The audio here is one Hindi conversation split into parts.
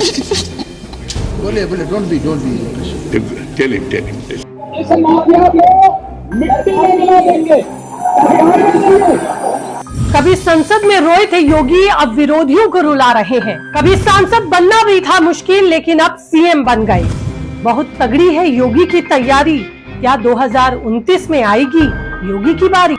बोले डोंट बी टेल हिम इस माफिया को मिट्टी में मिला देंगे। कभी संसद में रोए थे योगी, अब विरोधियों को रुला रहे हैं। कभी सांसद बनना भी था मुश्किल, लेकिन अब सीएम बन गए। बहुत तगड़ी है योगी की तैयारी। क्या 2029 में आएगी योगी की बारी?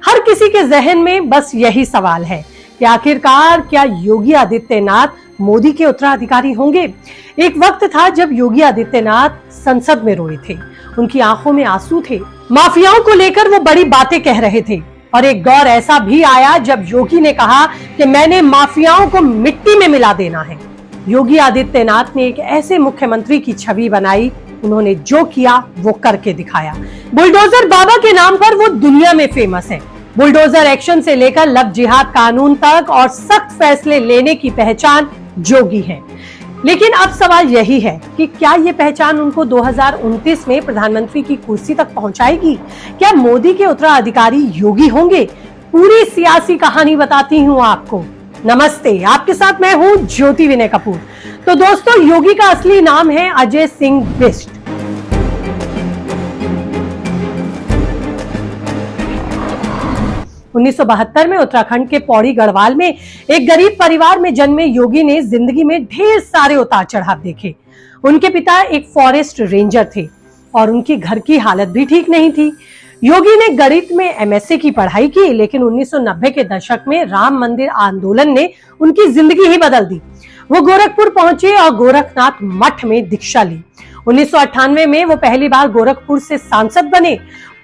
हर किसी के जहन में बस यही सवाल है कि आखिरकार क्या योगी आदित्यनाथ मोदी के उत्तराधिकारी होंगे? एक वक्त था जब योगी आदित्यनाथ संसद में रोए थे, उनकी आंखों में आंसू थे। माफियाओं को लेकर वो बड़ी बातें कह रहे थे। और एक दौर ऐसा भी आया जब योगी ने कहा कि मैंने माफियाओं को मिट्टी में मिला देना है। योगी आदित्यनाथ ने एक ऐसे मुख्यमंत्री की छवि बनाई, उन्होंने जो किया वो करके दिखाया। बुलडोजर बाबा के नाम पर वो दुनिया में फेमस है। बुलडोजर एक्शन से लेकर लव जिहाद कानून तक और सख्त फैसले लेने की पहचान योगी है। लेकिन अब सवाल यही है कि क्या ये पहचान उनको 2029 में प्रधानमंत्री की कुर्सी तक पहुंचाएगी? क्या मोदी के उत्तराधिकारी योगी होंगे? पूरी सियासी कहानी बताती हूँ आपको। नमस्ते, आपके साथ मैं हूँ ज्योति विनय कपूर। तो दोस्तों, योगी का असली नाम है अजय सिंह बिष्ट। 1972 में उत्तराखंड के पौड़ी गढ़वाल में एक गरीब परिवार में जन्मे योगी ने जिंदगी में ढेर सारे उतार चढ़ाव देखे। उनके पिता एक फॉरेस्ट रेंजर थे और उनकी घर की हालत भी ठीक नहीं थी। योगी ने गणित में एमएससी की पढ़ाई की, लेकिन 1990 के दशक में राम मंदिर आंदोलन ने उनकी जिंदगी ही बदल दी। वो गोरखपुर पहुंचे और गोरखनाथ मठ में दीक्षा ली। 1998 में वो पहली बार गोरखपुर से सांसद बने।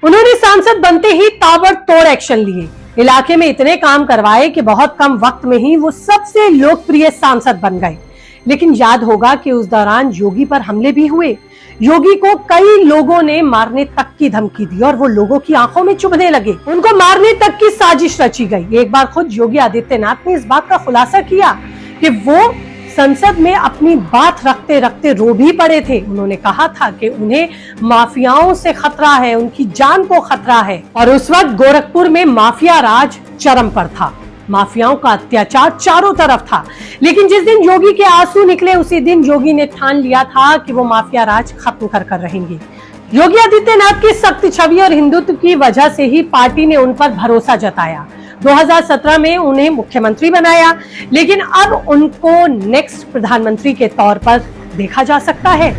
उन्होंने सांसद बनते ही ताबड़तोड़ एक्शन लिए, इलाके में इतने काम करवाए कि बहुत कम वक्त में ही वो सबसे लोकप्रिय सांसद बन गए। लेकिन याद होगा कि उस दौरान योगी पर हमले भी हुए। योगी को कई लोगों ने मारने तक की धमकी दी और वो लोगों की आंखों में चुभने लगे। उनको मारने तक की साजिश रची गई। एक बार खुद योगी आदित्यनाथ ने इस बात का खुलासा किया कि वो संसद में अपनी बात रखते रखते रो भी पड़े थे। उन्होंने कहा था कि उन्हें माफियाओं से खतरा है, उनकी जान को खतरा है। और उस वक्त गोरखपुर में माफिया राज चरम पर था। माफियाओं का अत्याचार चारों तरफ था। लेकिन जिस दिन योगी के आंसू निकले, उसी दिन योगी ने ठान लिया था कि वो माफिया राज खत्म कर रहेंगे। योगी आदित्यनाथ की सख्त छवि और हिंदुत्व की वजह से ही पार्टी ने उन पर भरोसा जताया। 2017 में उन्हें मुख्यमंत्री बनाया, लेकिन अब उनको नेक्स्ट प्रधानमंत्री के तौर पर देखा जा सकता है।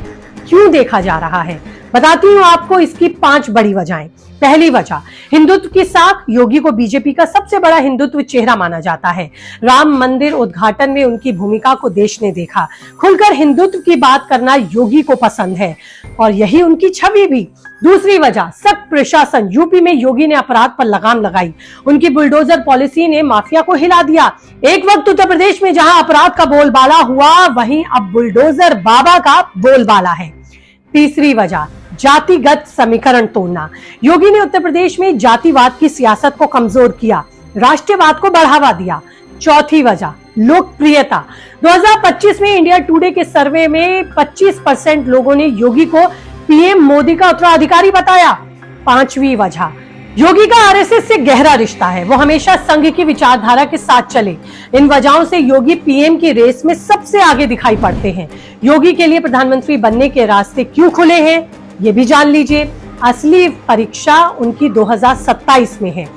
क्यों देखा जा रहा है, बताती हूँ आपको इसकी 5 बड़ी वजहें। पहली वजह, हिंदुत्व की साख। योगी को बीजेपी का सबसे बड़ा हिंदुत्व चेहरा माना जाता है। राम मंदिर उद्घाटन में उनकी भूमिका को देश ने देखा। खुलकर हिंदुत्व की बात करना योगी को पसंद है और यही उनकी छवि भी। दूसरी वजह, सख्त प्रशासन। यूपी में योगी ने अपराध पर लगाम लगाई। उनकी बुलडोजर पॉलिसी ने माफिया को हिला दिया। एक वक्त उत्तर प्रदेश में जहां अपराध का बोलबाला हुआ, वहीं अब बुलडोजर बाबा का बोलबाला है। तीसरी वजह, जातिगत समीकरण तोड़ना। योगी ने उत्तर प्रदेश में जातिवाद की सियासत को कमजोर किया, राष्ट्रवाद को बढ़ावा दिया। चौथी वजह, लोकप्रियता। 2025 में इंडिया टुडे के सर्वे में 25% लोगों ने योगी को पीएम मोदी का उत्तराधिकारी बताया। पांचवी वजह, योगी का आरएसएस से गहरा रिश्ता है। वो हमेशा संघ की विचारधारा के साथ चले। इन वजहों से योगी पीएम की रेस में सबसे आगे दिखाई पड़ते हैं। योगी के लिए प्रधानमंत्री बनने के रास्ते क्यों खुले हैं, ये भी जान लीजिए। असली परीक्षा उनकी 2027 में है,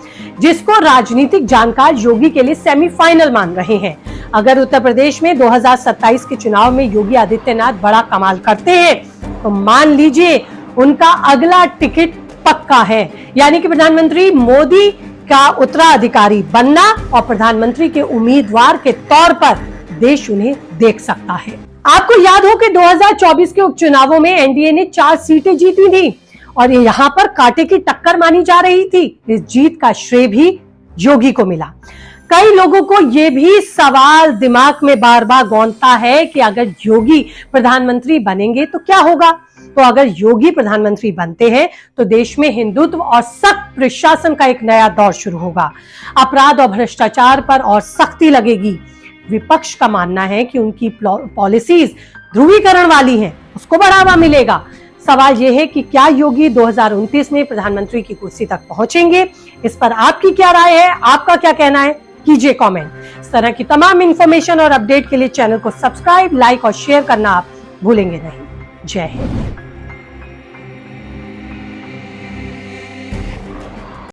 जिसको राजनीतिक जानकार योगी के लिए सेमीफाइनल मान रहे हैं। अगर उत्तर प्रदेश में 2027 के चुनाव में योगी आदित्यनाथ बड़ा कमाल करते हैं, तो मान लीजिए उनका अगला टिकट पक्का है, यानी कि प्रधानमंत्री मोदी का उत्तराधिकारी बनना और प्रधानमंत्री के उम्मीदवार के तौर पर देश उन्हें देख सकता है। आपको याद हो कि 2024 के उपचुनावों में एनडीए ने 4 सीटें जीती थी और यहाँ पर कांटे की टक्कर मानी जा रही थी। इस जीत का श्रेय भी योगी को मिला। कई लोगों को ये भी सवाल दिमाग में बार बार गौंता है कि अगर योगी प्रधानमंत्री बनेंगे तो क्या होगा। तो अगर योगी प्रधानमंत्री बनते हैं तो देश में हिंदुत्व और सख्त प्रशासन का एक नया दौर शुरू होगा। अपराध और भ्रष्टाचार पर और सख्ती लगेगी। विपक्ष का मानना है कि उनकी पॉलिसीज ध्रुवीकरण वाली हैं, उसको बढ़ावा मिलेगा। सवाल यह है कि क्या योगी 2029 में प्रधानमंत्री की कुर्सी तक पहुंचेंगे? इस पर आपकी क्या राय है? आपका क्या कहना है? कीजिए कमेंट। इस तरह की तमाम इंफॉर्मेशन और अपडेट के लिए चैनल को सब्सक्राइब, लाइक और शेयर करना आप भूलेंगे नहीं। जय हिंद।